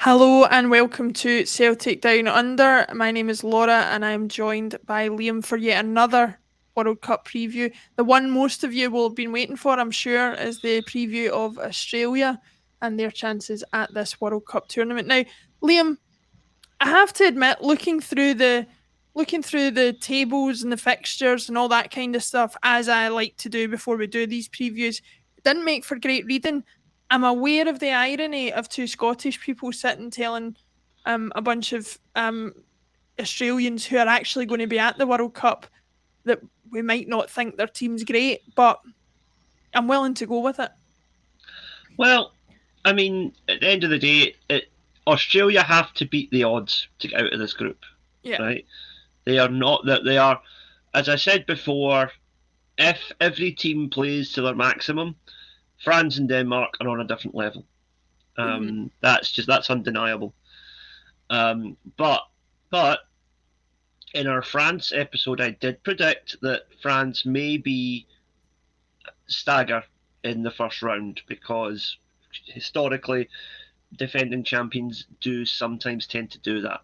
Hello and welcome to Celtic Down Under. My name is Laura and I'm joined by Liam for yet another World Cup preview. The one most of you will have been waiting for, I'm sure, is the preview of Australia and their chances at this World Cup tournament. Now, Liam, I have to admit, looking through the tables and the fixtures and all that kind of stuff, as I like to do before we do these previews, it didn't make for great reading. I'm aware of the irony of two Scottish people sitting telling a bunch of Australians who are actually going to be at the World Cup that we might not think their team's great, but I'm willing to go with it. Well, I mean, at the end of the day, Australia have to beat the odds to get out of this group, Yeah. right? They are not that they are, as I said before, if every team plays to their maximum, France and Denmark are on a different level. That's undeniable. But in our France episode, I did predict that France may be stagger in the first round because historically defending champions do sometimes tend to do that.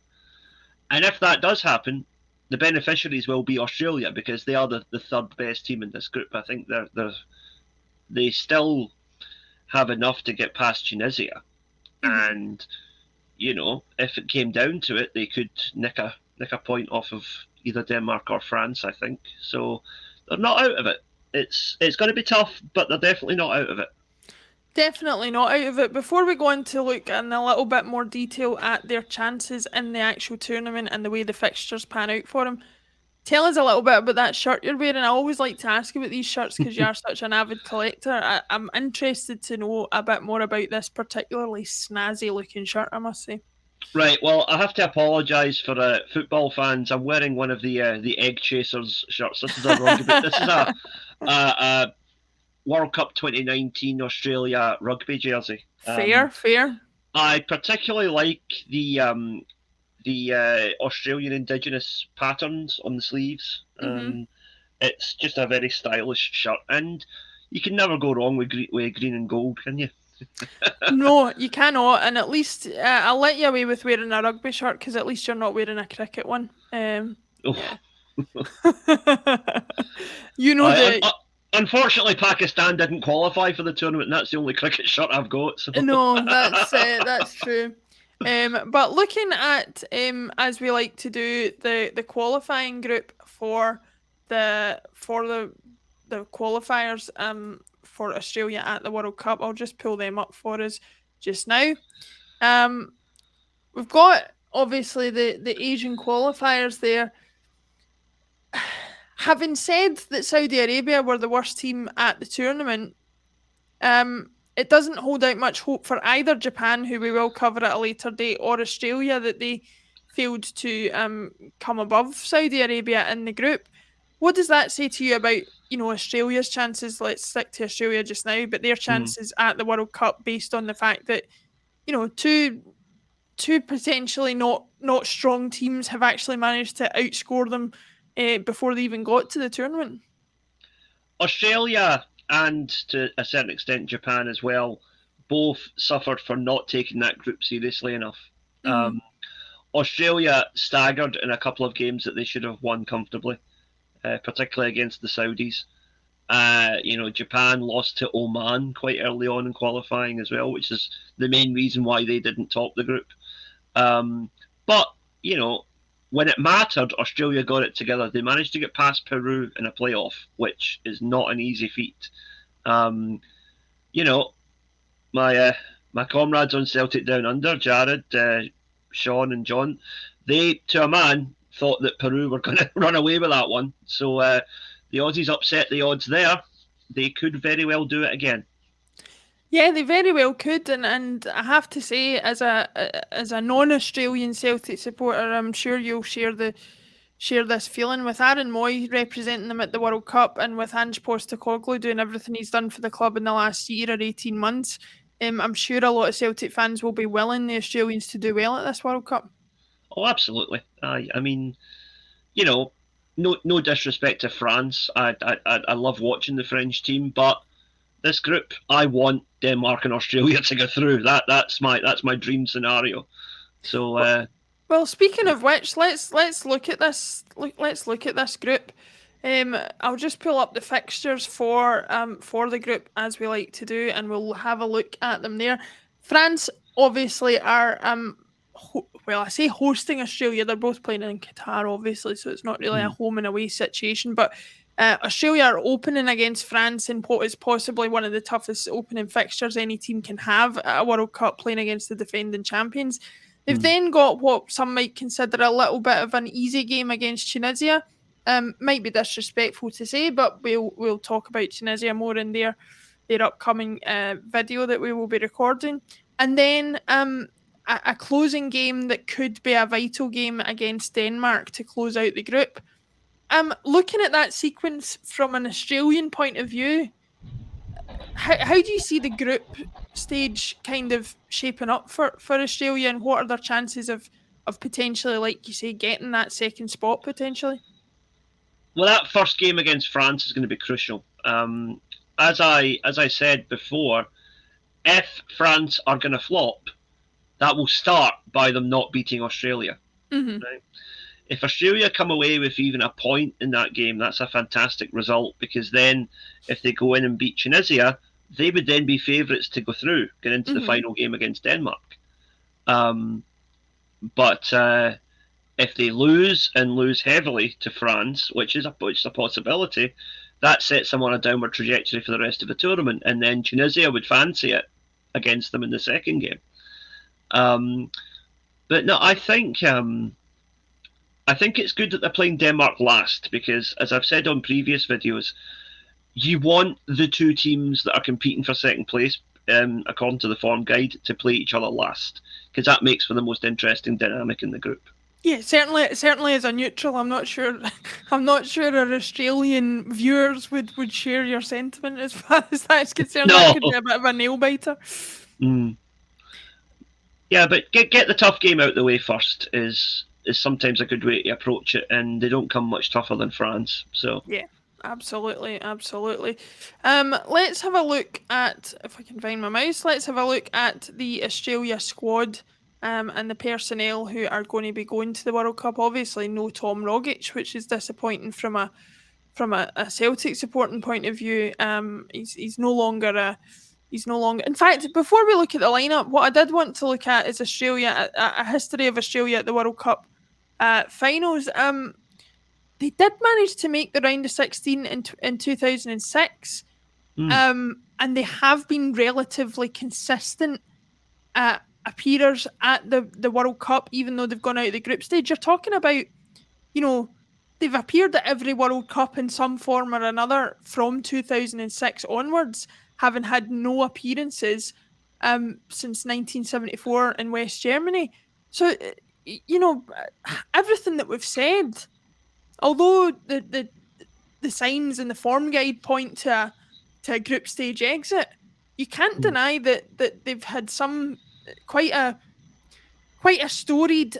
And if that does happen, the beneficiaries will be Australia because they are the third best team in this group. I think they still have enough to get past Tunisia. And, if it came down to it, they could nick a point off of either Denmark or France, I think. So they're not out of it. It's going to be tough, but they're definitely not out of it. Definitely not out of it. Before we go on to look in a little bit more detail at their chances in the actual tournament and the way the fixtures pan out for them, tell us a little bit about that shirt you're wearing. I always like to ask about these shirts because you are such an avid collector. I'm interested to know a bit more about this particularly snazzy looking shirt, I must say. Right. Well, I have to apologise for football fans. I'm wearing one of the Egg Chasers shirts. This is a rugby. This is a World Cup 2019 Australia rugby jersey. Fair. I particularly like the Australian Indigenous patterns on the sleeves. It's just a very stylish shirt, and you can never go wrong with green and gold, can you? No, you cannot, and at least I'll let you away with wearing a rugby shirt because at least you're not wearing a cricket one. Yeah. You know the Unfortunately, Pakistan didn't qualify for the tournament, and that's the only cricket shirt I've got. So. No, that's true. But looking at as we like to do the qualifying group for the qualifiers for Australia at the World Cup, I'll just pull them up for us just now. We've got obviously the Asian qualifiers there. Having said that Saudi Arabia were the worst team at the tournament, it doesn't hold out much hope for either Japan, who we will cover at a later date, or Australia that they failed to come above Saudi Arabia in the group. What does that say to you about Australia's chances? Let's stick to Australia just now, but their chances at the World Cup based on the fact that two potentially not strong teams have actually managed to outscore them before they even got to the tournament. Australia and to a certain extent Japan as well both suffered for not taking that group seriously enough. Australia staggered in a couple of games that they should have won comfortably, particularly against the Saudis. Japan lost to Oman quite early on in qualifying as well, which is the main reason why they didn't top the group. But when it mattered, Australia got it together. They managed to get past Peru in a playoff, which is not an easy feat. My comrades on Celtic Down Under, Jared, Sean, and John, they, to a man, thought that Peru were going to run away with that one. So the Aussies upset the odds there. They could very well do it again. Yeah, they very well could, and I have to say, as a non-Australian Celtic supporter, I'm sure you'll share this feeling with Aaron Mooy representing them at the World Cup, and with Ange Postecoglou doing everything he's done for the club in the last year or 18 months. I'm sure a lot of Celtic fans will be willing the Australians to do well at this World Cup. Oh, absolutely. I mean, no disrespect to France. I love watching the French team, but this group. I want Denmark and Australia to go through. That's my dream scenario. So Well, speaking of which, let's look at this. Let's look at this group. I'll just pull up the fixtures for the group as we like to do, and we'll have a look at them there. France obviously are well, I say hosting Australia. They're both playing in Qatar, obviously, so it's not really a home and away situation. But Australia are opening against France in what is possibly one of the toughest opening fixtures any team can have at a World Cup, playing against the defending champions. They've then got what some might consider a little bit of an easy game against Tunisia. Might be disrespectful to say, but we'll talk about Tunisia more in their upcoming video that we will be recording. And then a closing game that could be a vital game against Denmark to close out the group. Looking at that sequence from an Australian point of view, how do you see the group stage kind of shaping up for Australia, and what are their chances of potentially, like you say, getting that second spot potentially? Well, that first game against France is going to be crucial. As I said before, if France are going to flop, that will start by them not beating Australia. Right? If Australia come away with even a point in that game, that's a fantastic result, because then if they go in and beat Tunisia, they would then be favourites to go through, get into the final game against Denmark. But if they lose and lose heavily to France, which is a possibility, that sets them on a downward trajectory for the rest of the tournament, and then Tunisia would fancy it against them in the second game. But no, I think it's good that they're playing Denmark last, because, as I've said on previous videos, you want the two teams that are competing for second place, according to the form guide, to play each other last, because that makes for the most interesting dynamic in the group. Yeah, certainly as a neutral, I'm not sure our Australian viewers would share your sentiment as far as that's concerned. No. That could be a bit of a nail biter. Yeah, but get the tough game out the way first is sometimes a good way to approach it, and they don't come much tougher than France. So yeah, absolutely. Let's have a look at, if I can find my mouse. Let's have a look at the Australia squad. And the personnel who are going to be going to the World Cup. Obviously, no Tom Rogic, which is disappointing from a Celtic supporting point of view. He's no longer. In fact, before we look at the lineup, what I did want to look at is Australia, a history of Australia at the World Cup finals. They did manage to make the round of 16 in 2006, and they have been relatively consistent appearers at the World Cup, even though they've gone out of the group stage. You're talking about, they've appeared at every World Cup in some form or another from 2006 onwards, having had no appearances since 1974 in West Germany. So, everything that we've said, although the signs and the form guide point to a group stage exit, you can't deny that they've had some quite a storied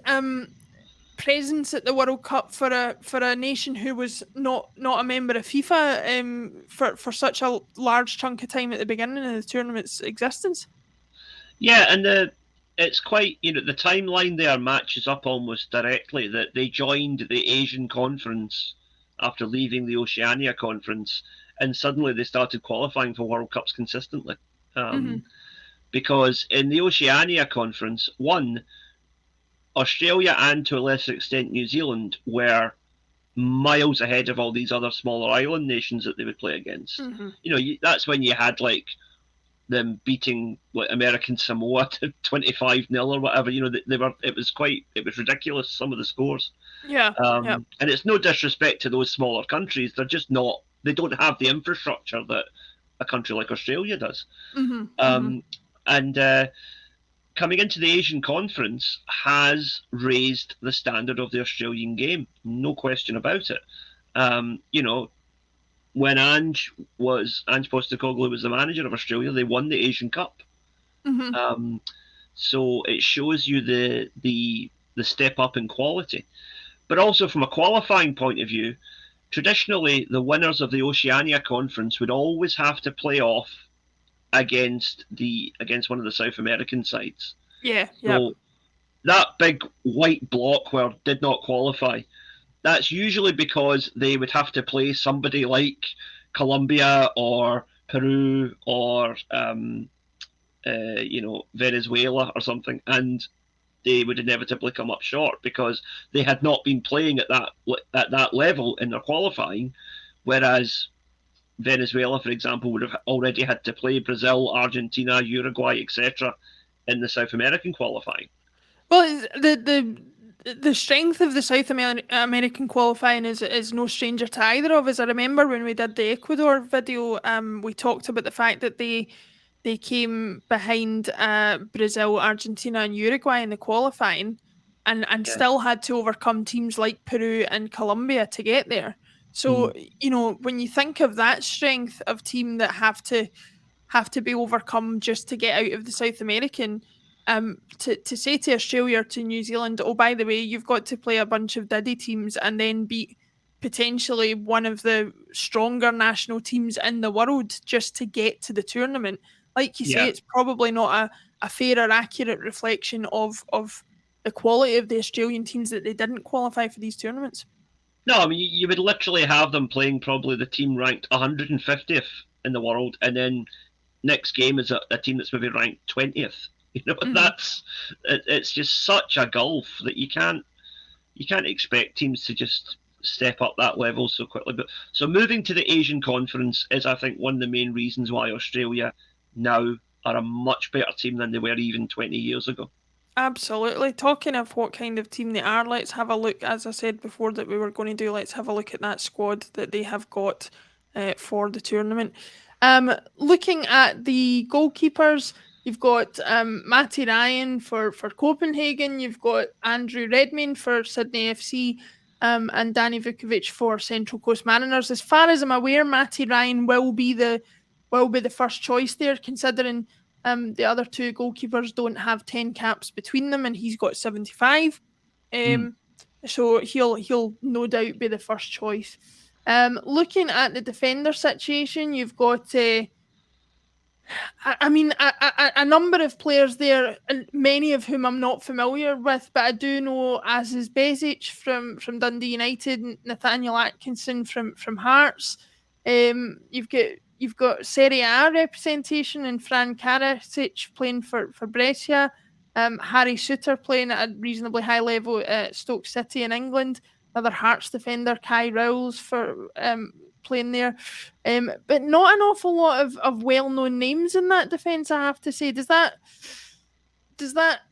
presence at the World Cup for a nation who was not a member of FIFA for such a large chunk of time at the beginning of the tournament's existence. Yeah, and it's quite, the timeline there matches up almost directly, that they joined the Asian Conference after leaving the Oceania Conference, and suddenly they started qualifying for World Cups consistently. Because in the Oceania Conference, Australia and to a lesser extent New Zealand were miles ahead of all these other smaller island nations that they would play against. That's when you had them beating American Samoa to 25-0 or whatever. It was ridiculous, some of the scores. Yeah. And it's no disrespect to those smaller countries. They're just not. They don't have the infrastructure that a country like Australia does. And coming into the Asian Conference has raised the standard of the Australian game, no question about it. When Ange Postecoglou was the manager of Australia, they won the Asian Cup. So it shows you the step up in quality. But also from a qualifying point of view, traditionally the winners of the Oceania Conference would always have to play off against one of the South American sides. Yeah, So that big white block where did not qualify, that's usually because they would have to play somebody like Colombia or Peru or Venezuela or something, and they would inevitably come up short because they had not been playing at that level in their qualifying, whereas Venezuela, for example, would have already had to play Brazil, Argentina, Uruguay, etc. in the South American qualifying. Well, the strength of the South American qualifying is no stranger to either of us. I remember when we did the Ecuador video, we talked about the fact that they came behind Brazil, Argentina, and Uruguay in the qualifying, and still had to overcome teams like Peru and Colombia to get there. So when you think of that strength of team that have to be overcome just to get out of the South American. To say to Australia or to New Zealand, oh, by the way, you've got to play a bunch of Diddy teams and then beat potentially one of the stronger national teams in the world just to get to the tournament. Like you say, it's probably not a fair or accurate reflection of the quality of the Australian teams that they didn't qualify for these tournaments. No, I mean, you would literally have them playing probably the team ranked 150th in the world, and then next game is a team that's maybe ranked 20th. It's just such a gulf that you can't expect teams to just step up that level so quickly. But so moving to the Asian Conference is, I think, one of the main reasons why Australia now are a much better team than they were even 20 years ago. Absolutely. Talking of what kind of team they are, let's have a look. As I said before that we were going to do, let's have a look at that squad that they have got for the tournament. Looking at the goalkeepers, you've got Matty Ryan for Copenhagen, you've got Andrew Redmayne for Sydney FC, and Danny Vukovic for Central Coast Mariners. As far as I'm aware, Matty Ryan will be the first choice there, considering the other two goalkeepers don't have 10 caps between them, and he's got 75. So he'll no doubt be the first choice. Looking at the defender situation, you've got a number of players there, and many of whom I'm not familiar with, but I do know Aziz Bezic from Dundee United, Nathaniel Atkinson from Hearts. You've got Serie A representation in Fran Karasic playing for Brescia, Harry Souttar playing at a reasonably high level at Stoke City in England, another Hearts defender, Kai Rowles for playing there, but not an awful lot of well-known names in that defence, I have to say. Does that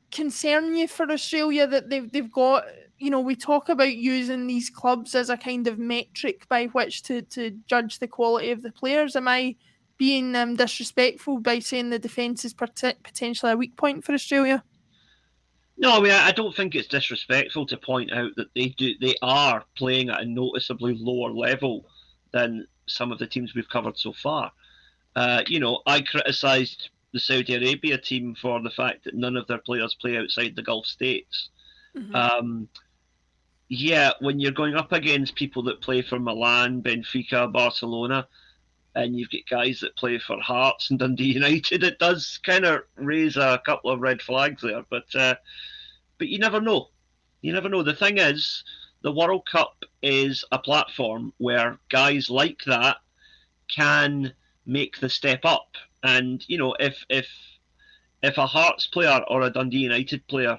concern you for Australia that they've got, we talk about using these clubs as a kind of metric by which to judge the quality of the players? Am I being disrespectful by saying the defence is potentially a weak point for Australia? No, I mean, I don't think it's disrespectful to point out that they are playing at a noticeably lower level than some of the teams we've covered so far. I criticised the Saudi Arabia team for the fact that none of their players play outside the Gulf states. When you're going up against people that play for Milan, Benfica, Barcelona, and you've got guys that play for Hearts and Dundee United, it does kind of raise a couple of red flags there. But you never know. You never know. The thing is, the World Cup is a platform where guys like that can make the step up. And, if a Hearts player or a Dundee United player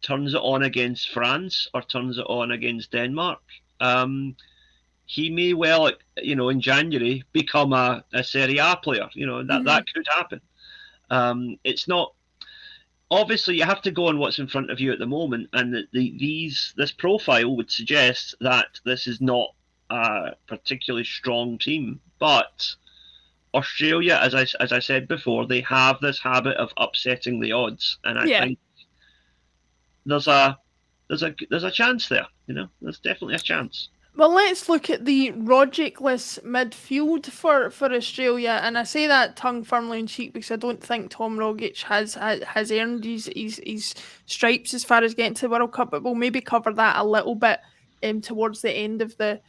turns it on against France or turns it on against Denmark, he may well, in January, become a Serie A player. That could happen. It's not... Obviously, you have to go on what's in front of you at the moment, and this profile would suggest that this is not a particularly strong team. But Australia, as I said before, they have this habit of upsetting the odds, and I think there's a chance there. There's definitely a chance. Well, let's look at the Rogic-less midfield for Australia, and I say that tongue firmly in cheek because I don't think Tom Rogic has earned his stripes as far as getting to the World Cup, but we'll maybe cover that a little bit towards the end of the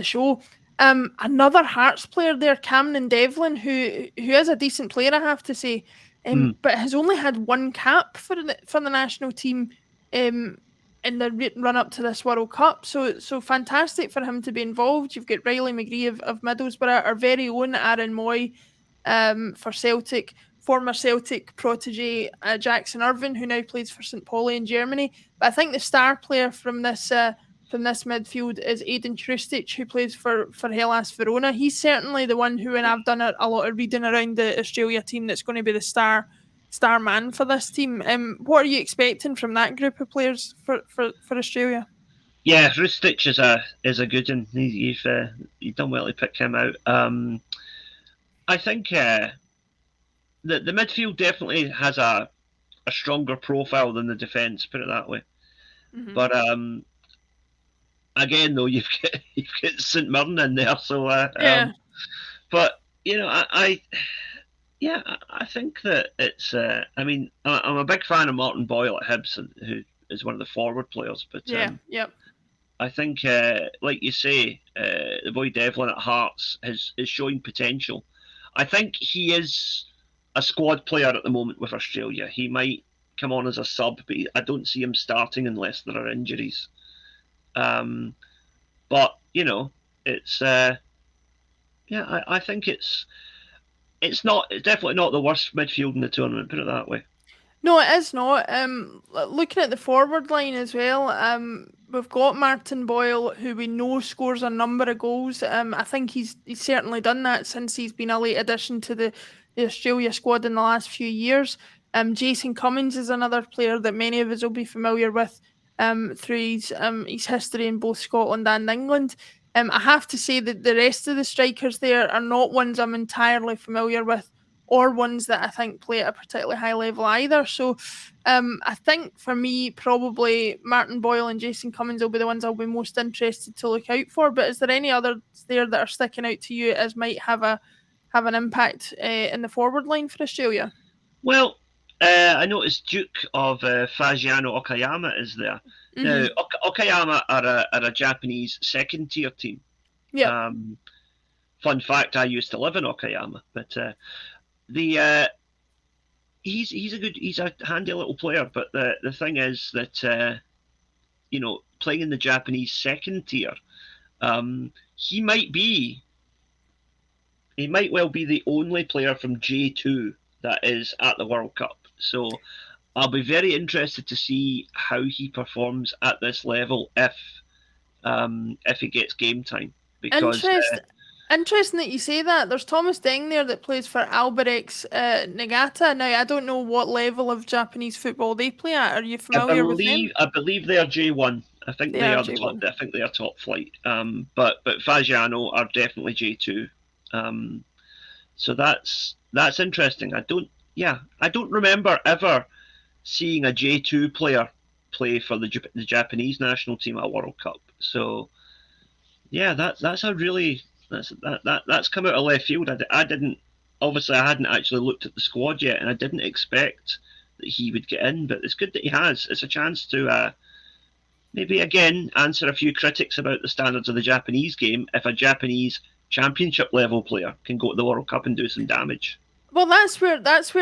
show. Another Hearts player there, Cameron Devlin, who is a decent player, I have to say, but has only had one cap for the national team in the run up to this World Cup. So fantastic for him to be involved. You've got Riley McGree of Middlesbrough, our very own Aaron Moy for Celtic, former Celtic protege Jackson Irvine, who now plays for St. Pauli in Germany. But I think the star player from this midfield is Aiden Krustic, who plays for Hellas Verona. He's certainly the one who, and I've done a lot of reading around the Australia team, that's going to be the star man for this team. What are you expecting from that group of players for Australia? Yeah, Krustic is a good one. You've done well to pick him out. I think the midfield definitely has a stronger profile than the defence. Put it that way. Mm-hmm. But again, though, you've got St Mirren in there, so yeah. But I think that it's. I mean, I'm a big fan of Martin Boyle at Hibs, who is one of the forward players. But yep. I think, like you say, the boy Devlin at Hearts is showing potential. I think he is a squad player at the moment with Australia. He might come on as a sub, but I don't see him starting unless there are injuries. But it's I think it's definitely not the worst midfield in the tournament. Put it that way. No, it is not. Looking at the forward line as well, we've got Martin Boyle, who we know scores a number of goals. I think he's certainly done that since he's been a late addition to the Australia squad in the last few years. Jason Cummings is another player that many of us will be familiar with through his history in both Scotland and England. I have to say that the rest of the strikers there are not ones I'm entirely familiar with, or ones that I think play at a particularly high level either. So I think for me, probably Martin Boyle and Jason Cummings will be the ones I'll be most interested to look out for. But is there any others there that are sticking out to you as might have an impact in the forward line for Australia? Well, I noticed Duke of Fagiano Okayama is there. Mm-hmm. Now, Okayama are a Japanese second tier team. Yeah. Fun fact: I used to live in Okayama, but he's a handy little player. But the thing is that playing in the Japanese second tier, he might well be the only player from J2 that is at the World Cup. So I'll be very interested to see how he performs at this level if he gets game time. Because Interesting that you say that. There's Thomas Deng there that plays for Albirex Niigata. Now, I don't know what level of Japanese football they play at. Are you familiar with them? I believe they are J1. I think they are the top. I think they are top flight. But Fagiano are definitely J2. So that's interesting. I don't remember ever seeing a J2 player play for the Japanese national team at a World Cup. So yeah, that's come out of left field. I hadn't actually looked at the squad yet, and I didn't expect that he would get in. But it's good that he has. It's a chance to maybe again answer a few critics about the standards of the Japanese game. If a Japanese championship level player can go to the World Cup and do some damage. Well, that's where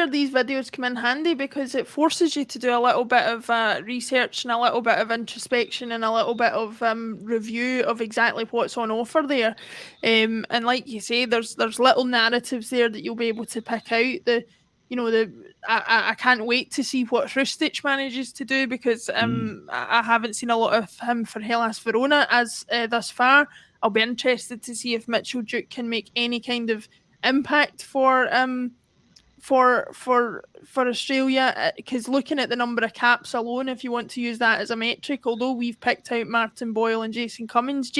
these videos come in handy, because it forces you to do a little bit of research and a little bit of introspection and a little bit of review of exactly what's on offer there. And like you say, there's little narratives there that you'll be able to pick out. I can't wait to see what Krustic manages to do, because I haven't seen a lot of him for Hellas Verona as thus far. I'll be interested to see if Mitchell Duke can make any kind of impact for Australia, because looking at the number of caps alone, if you want to use that as a metric, although we've picked out Martin Boyle and Jason Cummings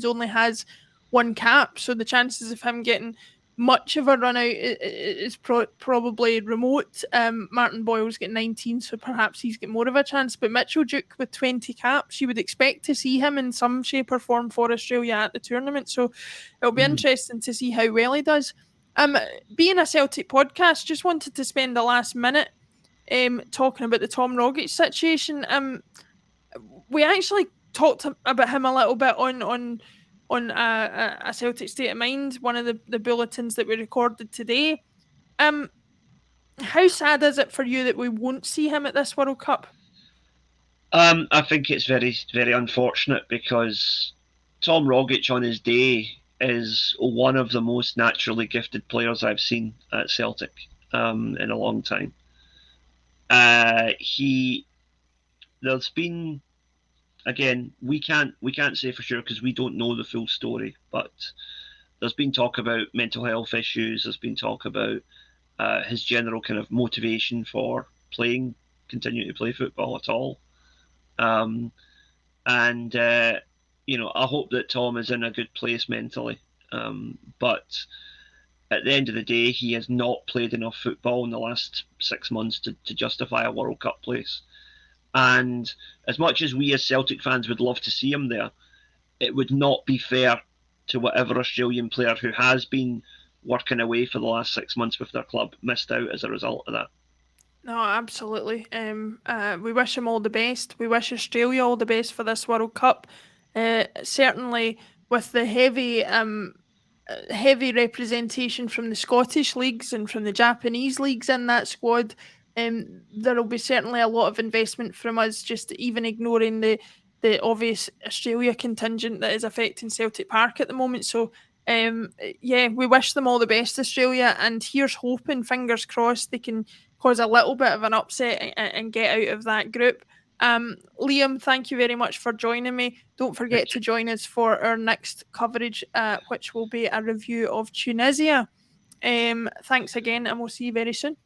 only has one cap, so the chances of him getting much of a run out is probably remote. Martin Boyle's got 19, so perhaps he's got more of a chance, but Mitchell Duke with 20 caps, you would expect to see him in some shape or form for Australia at the tournament, so it'll be interesting to see how well he does. Being a Celtic podcast, just wanted to spend the last minute talking about the Tom Rogic situation. We actually talked about him a little bit on on a Celtic State of Mind, one of the bulletins that we recorded today. How sad is it for you that we won't see him at this World Cup? I think it's very, very unfortunate because Tom Rogic on his day is one of the most naturally gifted players I've seen at Celtic in a long time. There's been, again, we can't say for sure because we don't know the full story, but there's been talk about mental health issues. There's been talk about his general kind of motivation for continuing to play football at all. I hope that Tom is in a good place mentally. But at the end of the day, he has not played enough football in the last 6 months to justify a World Cup place. And as much as we as Celtic fans would love to see him there, it would not be fair to whatever Australian player who has been working away for the last 6 months with their club missed out as a result of that. No, absolutely. We wish him all the best. We wish Australia all the best for this World Cup. Certainly, with the heavy representation from the Scottish leagues and from the Japanese leagues in that squad, there will be certainly a lot of investment from us, just even ignoring the obvious Australia contingent that is affecting Celtic Park at the moment. So, we wish them all the best, Australia, and here's hoping, fingers crossed, they can cause a little bit of an upset and get out of that group. Liam, thank you very much for joining me. Don't forget to join us for our next coverage, which will be a review of Tunisia. Thanks again, and we'll see you very soon.